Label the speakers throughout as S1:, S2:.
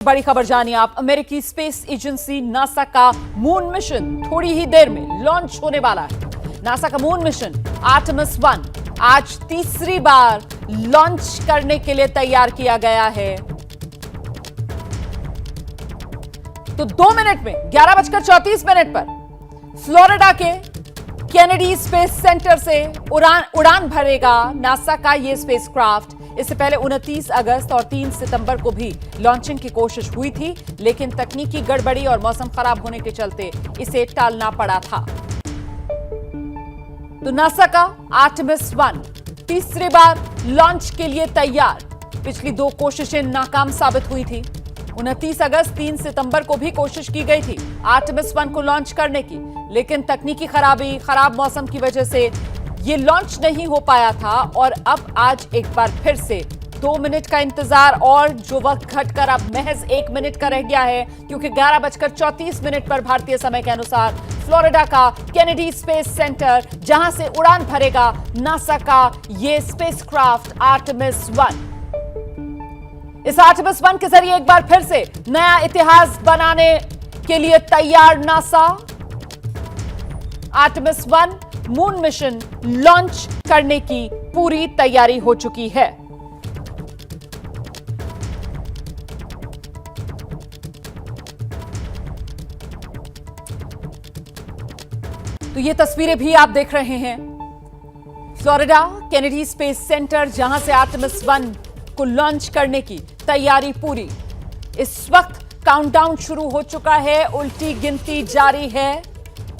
S1: बड़ी खबर जानिए आप। अमेरिकी स्पेस एजेंसी नासा का मून मिशन थोड़ी ही देर में लॉन्च होने वाला है। नासा का मून मिशन आर्टेमिस 1 आज तीसरी बार लॉन्च करने के लिए तैयार किया गया है। तो 2 मिनट में 11:34 पर फ्लोरिडा के केनेडी स्पेस सेंटर से उड़ान भरेगा नासा का यह स्पेसक्राफ्ट। इससे पहले 29 अगस्त और 3 सितंबर को भी लॉन्चिंग की कोशिश हुई थी, लेकिन तकनीकी गड़बड़ी और मौसम खराब होने के चलते इसे टालना पड़ा था। तो नासा का आर्टेमिस 1 तीसरी बार लॉन्च के लिए तैयार। पिछली 2 कोशिशें नाकाम साबित हुई थी। 29 अगस्त 3 सितंबर को भी कोशिश की गई थी आर्टेमिस 1 को लॉन्च करने की, लेकिन तकनीकी खराब मौसम की वजह से ये लॉन्च नहीं हो पाया था। और अब आज एक बार फिर से 2 मिनट का इंतजार और जो वक्त घटकर अब महज 1 मिनट का रह गया है, क्योंकि 11:34 पर भारतीय समय के अनुसार फ्लोरिडा का केनेडी स्पेस सेंटर, जहां से उड़ान भरेगा नासा का ये स्पेसक्राफ्ट आर्टेमिस 1। इस आर्टेमिस 1 के जरिए एक बार फिर से नया इतिहास बनाने के लिए तैयार NASA. Artemis 1 moon mission launch करने की पूरी तैयारी हो चुकी है। तो ये तस्वीरें भी आप देख रहे हैं फ्लोरिडा केनेडी स्पेस सेंटर, जहां से आर्टेमिस 1 को लॉन्च करने की तैयारी पूरी। इस वक्त काउंटडाउन शुरू हो चुका है, उल्टी गिनती जारी है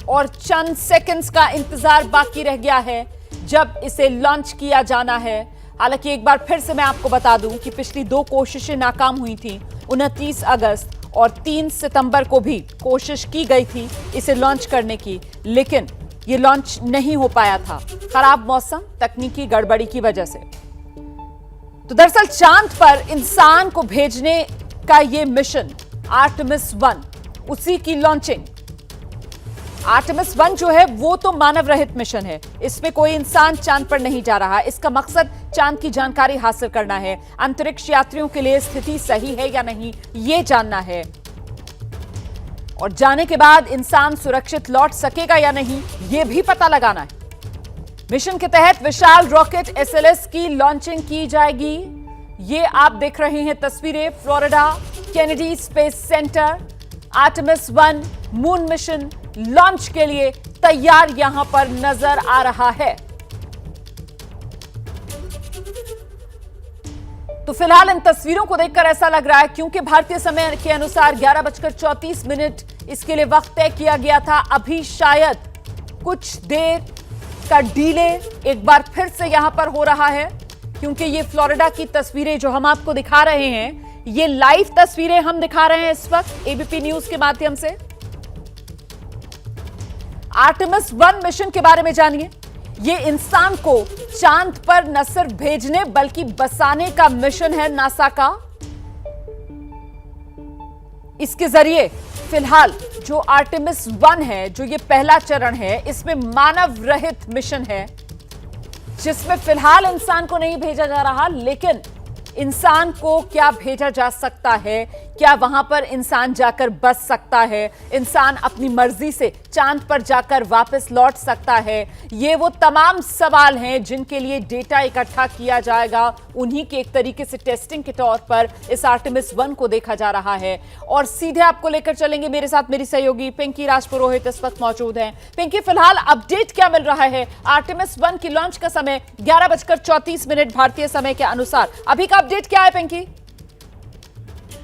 S1: और चंद सेकंड्स का इंतजार बाकी रह गया है जब इसे लॉन्च किया जाना है। हालांकि एक बार फिर से मैं आपको बता दूं कि पिछली 2 कोशिशें नाकाम हुई थी। 29 अगस्त और 3 सितंबर को भी कोशिश की गई थी इसे लॉन्च करने की, लेकिन ये लॉन्च नहीं हो पाया था खराब मौसम, तकनीकी गड़बड़ी की वजह से। तो दरअसल चांद पर इंसान को भेजने का ये मिशन आर्टेमिस 1, उसी की लॉन्चिंग। आर्टेमिस 1 जो है वो तो मानव रहित मिशन है, इसमें कोई इंसान चांद पर नहीं जा रहा। इसका मकसद चांद की जानकारी हासिल करना है, अंतरिक्ष यात्रियों के लिए स्थिति सही है या नहीं ये जानना है, और जाने के बाद इंसान सुरक्षित लौट सकेगा या नहीं ये भी पता लगाना है। मिशन के तहत विशाल रॉकेट SLS की लॉन्चिंग की जाएगी। ये आप देख रहे हैं तस्वीरें Florida Kennedy space centre. Artemis 1 moon mission launch के लिए तैयार यहां पर नजर आ रहा है। तो फिलहाल इन तस्वीरों को देखकर ऐसा लग रहा है, क्योंकि भारतीय समय के अनुसार 11:34 इसके लिए वक्त तय किया गया था, अभी शायद कुछ देर का डिले एक बार फिर से यहां पर हो रहा है, क्योंकि ये फ्लोरिडा की तस्वीरें जो हम आपको दिखा रहे हैं, ये लाइव तस्वीरें हम दिखा रहे हैं इस वक्त एबीपी न्यूज के माध्यम से। आर्टेमिस 1 मिशन के बारे में जानिए। ये इंसान को चांद पर न सिर्फ भेजने बल्कि बसाने का मिशन है नासा का। इसके जरिए फिलहाल जो आर्टेमिस 1 है, जो ये पहला चरण है, इसमें मानव रहित मिशन है, जिसमें फिलहाल इंसान को नहीं भेजा जा रहा, लेकिन इंसान को क्या भेजा जा सकता है, क्या वहां पर इंसान जाकर बस सकता है, इंसान अपनी मर्जी से चांद पर जाकर वापस लौट सकता है, ये वो तमाम सवाल हैं जिनके लिए डेटा इकट्ठा किया जाएगा। उन्हीं के एक तरीके से टेस्टिंग के तौर पर इस आर्टेमिस 1 को देखा जा रहा है। और सीधे आपको लेकर चलेंगे, मेरे साथ मेरी सहयोगी पिंकी राजपुरोहित इस वक्त मौजूद हैं। पिंकी, फिलहाल अपडेट क्या मिल रहा है? आर्टेमिस 1 की लॉन्च का समय 11:34 भारतीय समय के अनुसार, अभी का अपडेट क्या है पिंकी?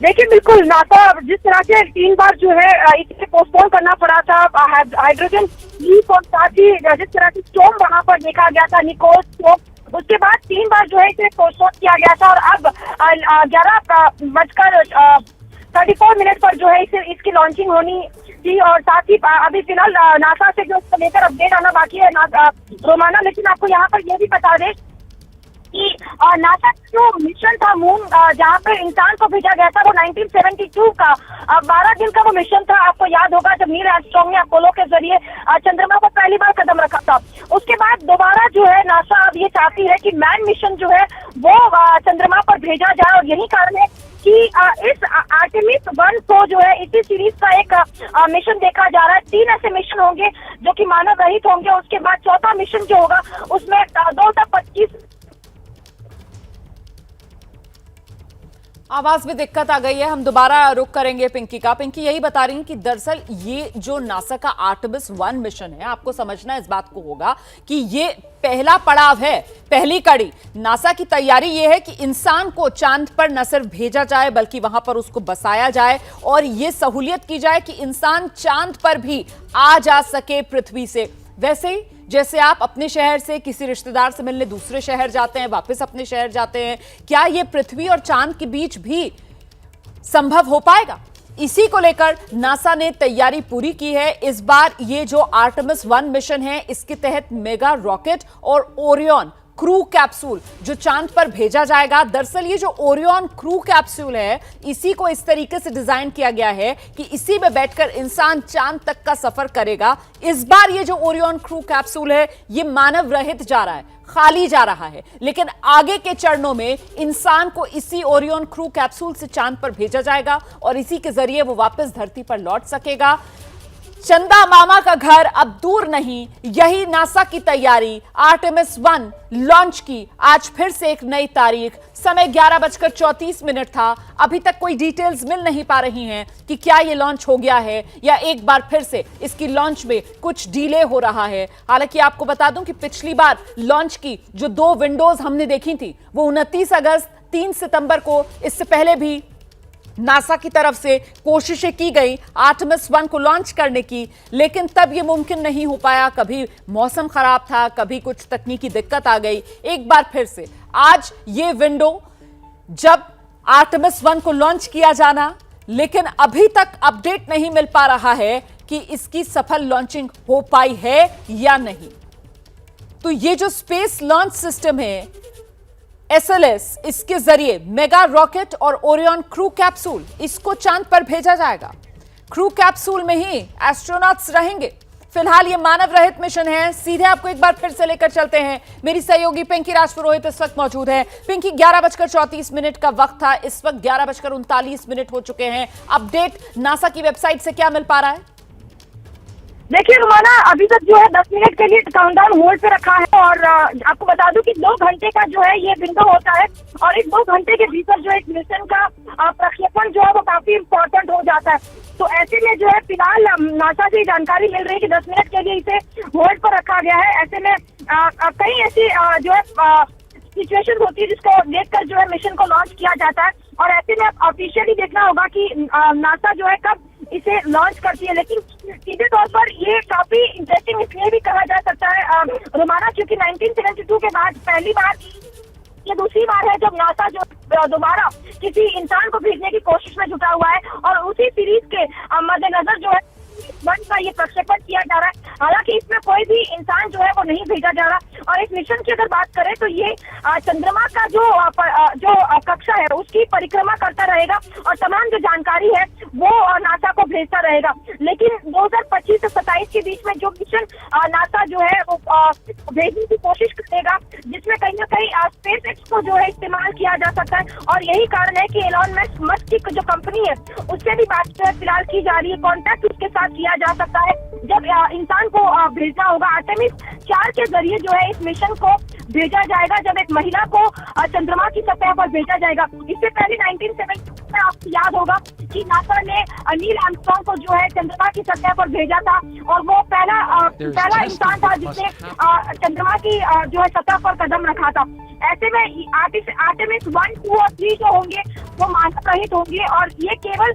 S2: देखिए, बिल्कुल नासा जिस तरह से 3 बार जो है इसे पोस्टपोन करना पड़ा था, हाइड्रोजन लीक और साथ ही जिस तरह से स्टॉर्म वहां पर देखा गया था, निकोस स्टॉर्म, उसके बाद 3 बार जो है इसे पोस्टपोन किया गया था। और अब 11:34 पर जो है इसकी लॉन्चिंग होनी थी। और साथ ही अभी फिलहाल नासा से जो इसको लेकर अपडेट आना बाकी है रोमाना, लेकिन आपको यहाँ पर यह भी बता दें कि नासा जो मिशन था मून, जहाँ पर इंसान को भेजा गया था, वो 1972 का 12 दिन का वो मिशन था। आपको याद होगा जब नील आर्मस्ट्रांग ने अपोलो के जरिए चंद्रमा पर पहली बार कदम रखा था। उसके बाद दोबारा जो है नासा अब ये चाहती है कि मैन मिशन जो है वो चंद्रमा पर भेजा जाए, और यही कारण है कि इस आर्टेमिस 1 को जो है इसी सीरीज का एक मिशन देखा जा रहा है। 3 ऐसे मिशन होंगे जो कि मानव रहित होंगे। उसके बाद चौथा मिशन जो होगा उसमें 2025।
S1: आवाज में दिक्कत आ गई है, हम दोबारा रुक करेंगे पिंकी का। पिंकी यही बता रही हैं कि दरअसल ये जो नासा का आर्टेमिस 1 मिशन है, आपको समझना इस बात को होगा कि ये पहला पड़ाव है, पहली कड़ी। नासा की तैयारी ये है कि इंसान को चांद पर न सिर्फ भेजा जाए बल्कि वहां पर उसको बसाया जाए और ये सहूलियत की जाए कि इंसान चांद पर भी आ जा सके पृथ्वी से। वैसे ही जैसे आप अपने शहर से किसी रिश्तेदार से मिलने दूसरे शहर जाते हैं, वापस अपने शहर जाते हैं, क्या यह पृथ्वी और चांद के बीच भी संभव हो पाएगा? इसी को लेकर नासा ने तैयारी पूरी की है। इस बार ये जो आर्टेमिस 1 मिशन है, इसके तहत मेगा रॉकेट और ओरियन क्रू कैप्सूल जो चांद पर भेजा जाएगा। दरअसल ये जो ओरियन क्रू कैप्सूल है, इसी को इस तरीके से डिजाइन किया गया है कि इसी में बैठकर इंसान चांद तक का सफर करेगा। इस बार ये जो ओरियन क्रू कैप्सूल है, ये मानव रहित जा रहा है, खाली जा रहा है, लेकिन आगे के चरणों में इंसान को इसी ओरियन क्रू कैप्सूल से चांद पर भेजा जाएगा और इसी के जरिए वो वापस धरती पर लौट सकेगा। चंदा मामा का घर अब दूर नहीं, यही नासा की तैयारी। आर्टेमिस 1 लॉन्च की आज फिर से एक नई तारीख। समय 11:34 था। अभी तक कोई डिटेल्स मिल नहीं पा रही हैं कि क्या ये लॉन्च हो गया है या एक बार फिर से इसकी लॉन्च में कुछ डिले हो रहा है। हालांकि आपको बता दूं कि पिछली बार लॉन्च की जो 2 विंडोज हमने देखी थी वो 29 अगस्त, 3 सितंबर को, इससे पहले भी नासा की तरफ से कोशिशें की गई आर्टेमिस 1 को लॉन्च करने की, लेकिन तब यह मुमकिन नहीं हो पाया। कभी मौसम खराब था, कभी कुछ तकनीकी दिक्कत आ गई। एक बार फिर से आज ये विंडो, जब आर्टेमिस 1 को लॉन्च किया जाना, लेकिन अभी तक अपडेट नहीं मिल पा रहा है कि इसकी सफल लॉन्चिंग हो पाई है या नहीं। तो ये जो स्पेस लॉन्च सिस्टम है SLS, इसके जरिए मेगा रॉकेट और ओरियन क्रू कैप्सूल, इसको चांद पर भेजा जाएगा। क्रू कैप्सूल में ही एस्ट्रोनॉट्स रहेंगे। फिलहाल ये मानव रहित मिशन है। सीधे आपको एक बार फिर से लेकर चलते हैं। मेरी सहयोगी पिंकी राजपुरोहित इस वक्त मौजूद है। पिंकी, 11:34 का वक्त था, इस वक्त 11:39 हो चुके हैं। अपडेट नासा की वेबसाइट से क्या मिल पा रहा है?
S2: देखिए रुमाना, अभी तक जो है 10 मिनट के लिए काउंटडाउन होल्ड पे रखा है और आपको बता दूं कि 2 घंटे का जो है ये विंडो होता है और इस 2 घंटे के भीतर जो एक मिशन का प्रक्षेपण जो है वो काफी इम्पोर्टेंट हो जाता है। तो ऐसे में जो है फिलहाल नासा से जानकारी मिल रही है कि 10 मिनट के लिए इसे होल्ड पर रखा गया है। ऐसे में कई ऐसी जो है सिचुएशन होती है जिसको देखकर जो है मिशन को लॉन्च किया जाता है और ऐसे में ऑफिशियली देखना होगा कि नासा जो है कब इसे लॉन्च करती है। लेकिन सीधे तौर पर ये काफी इंटरेस्टिंग इसलिए भी कहा जा सकता है रोमाना, क्योंकि 1972 के बाद पहली बार, ये दूसरी बार है जब नासा जो दोबारा किसी इंसान को भेजने की कोशिश में जुटा हुआ है और उसी सीरीज के मद्देनजर जो है 1 का ये प्रक्षेपण किया जा रहा है। हालांकि इसमें कोई भी इंसान जो है वो नहीं भेजा जा रहा और इस मिशन की अगर बात करें तो ये चंद्रमा का जो कक्षा है उसकी परिक्रमा करता रहेगा और तमाम जो जानकारी है वो नासा को भेजता रहेगा। लेकिन 2025 से 27 के बीच में जो मिशन नासा जो है वो भेजने की कोशिश करेगा, जिसमें कहीं ना कहीं स्पेस एक्स को जो है इस्तेमाल किया जा सकता है और यही कारण है कि एलॉन मस्क की जो कंपनी है उससे भी बात फिलहाल की जा रही है। कॉन्टैक्ट उसके साथ किया जा सकता है जब इंसान को भेजना होगा। आर्टेमिस 4 के जरिए जो है इस मिशन को भेजा जाएगा, जब एक महिला को चंद्रमा की सतह पर भेजा जाएगा। इससे पहले 1970 में आपको याद होगा कि नासा ने नील आर्मस्ट्रांग को जो है चंद्रमा की सतह पर भेजा था और वो पहला इंसान था जिसने चंद्रमा की जो है सतह पर कदम रखा था। ऐसे में आर्टेमिस 1, 2 और 3 जो होंगे वो मानव रहित होंगे और ये केवल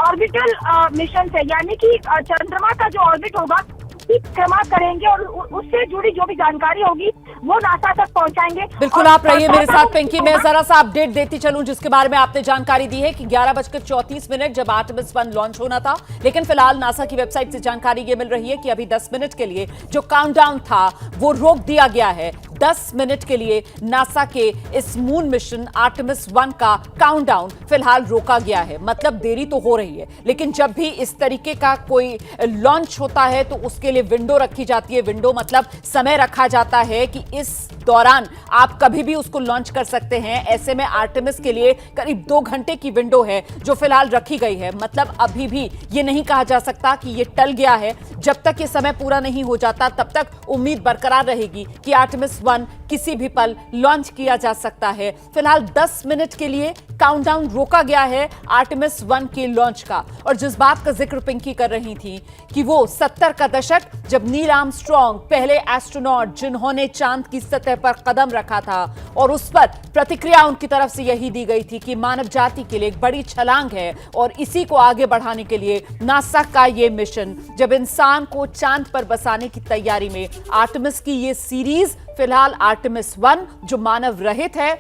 S2: ऑर्बिटल मिशन है, यानी कि चंद्रमा का जो ऑर्बिट होगा क्षमा करेंगे और उससे जुड़ी जो भी जानकारी होगी वो नासा तक पहुंचाएंगे।
S1: बिल्कुल, आप रहिए मेरे साथ पिंकी। मैं जरा सा अपडेट देती चलूं जिसके बारे में आपने जानकारी दी है कि 11:34 जब आर्टेमिस 1 लॉन्च होना था, लेकिन फिलहाल नासा की वेबसाइट से जानकारी ये मिल रही है कि अभी 10 मिनट के लिए जो काउंटडाउन था वो रोक दिया गया है। 10 मिनट के लिए नासा के इस मून मिशन आर्टेमिस 1 का काउंटडाउन फिलहाल रोका गया है। मतलब देरी तो हो रही है, लेकिन जब भी इस तरीके का कोई लॉन्च होता है तो उसके लिए विंडो रखी जाती है। विंडो मतलब समय रखा जाता है कि इस दौरान आप कभी भी उसको लॉन्च कर सकते हैं। ऐसे में आर्टेमिस के लिए करीब 2 घंटे की विंडो है जो फिलहाल रखी गई है। मतलब अभी भी ये नहीं कहा जा सकता कि ये टल गया है। जब तक ये समय पूरा नहीं हो जाता तब तक उम्मीद बरकरार रहेगी कि आर्टेमिस 1 किसी भी पल लॉन्च किया जा सकता है। फिलहाल 10 मिनट के लिए काउंटडाउन रोका गया है आर्टेमिस 1 के लॉन्च का। और जिस बात का जिक्र पिंकी कर रही थी कि वो 70 का दशक जब नील आर्मस्ट्रॉन्ग पहले एस्ट्रोनॉट जिन्होंने चांद की सतह पर कदम रखा था, और उस पर प्रतिक्रिया उनकी तरफ से यही दी गई थी कि मानव जाति के लिए एक बड़ी छलांग है और इसी को आगे बढ़ाने के लिए नासा का ये मिशन, जब इंसान को चांद पर बसाने की तैयारी में आर्टेमिस की ये सीरीज, फिलहाल आर्टेमिस 1 जो मानव रहित है,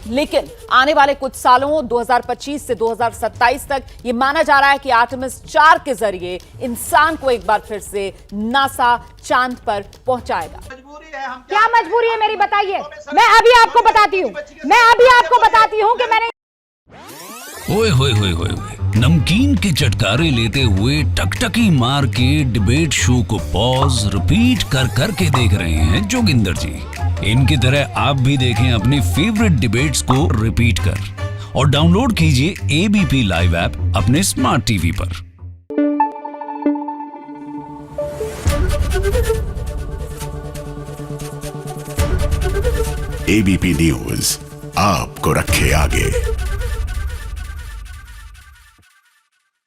S1: लेकिन आने वाले कुछ सालों 2025 से 2027 तक ये माना जा रहा है कि आर्टेमिस 4 के जरिए इंसान को एक बार फिर से नासा चांद पर पहुंचाएगा।
S3: क्या मजबूरी है मेरी, बताइए। मैं अभी आपको बताती हूँ कि मैंने
S4: ओए होए होए होए होए, नमकीन के चटकारे लेते हुए टकटकी मार के डिबेट शो को पॉज रिपीट कर करके देख रहे हैं जोगिंदर जी। इनकी तरह आप भी देखें अपनी फेवरेट डिबेट्स को रिपीट कर, और डाउनलोड कीजिए एबीपी लाइव ऐप अपने स्मार्ट टीवी पर।
S5: एबीपी न्यूज आपको रखे आगे।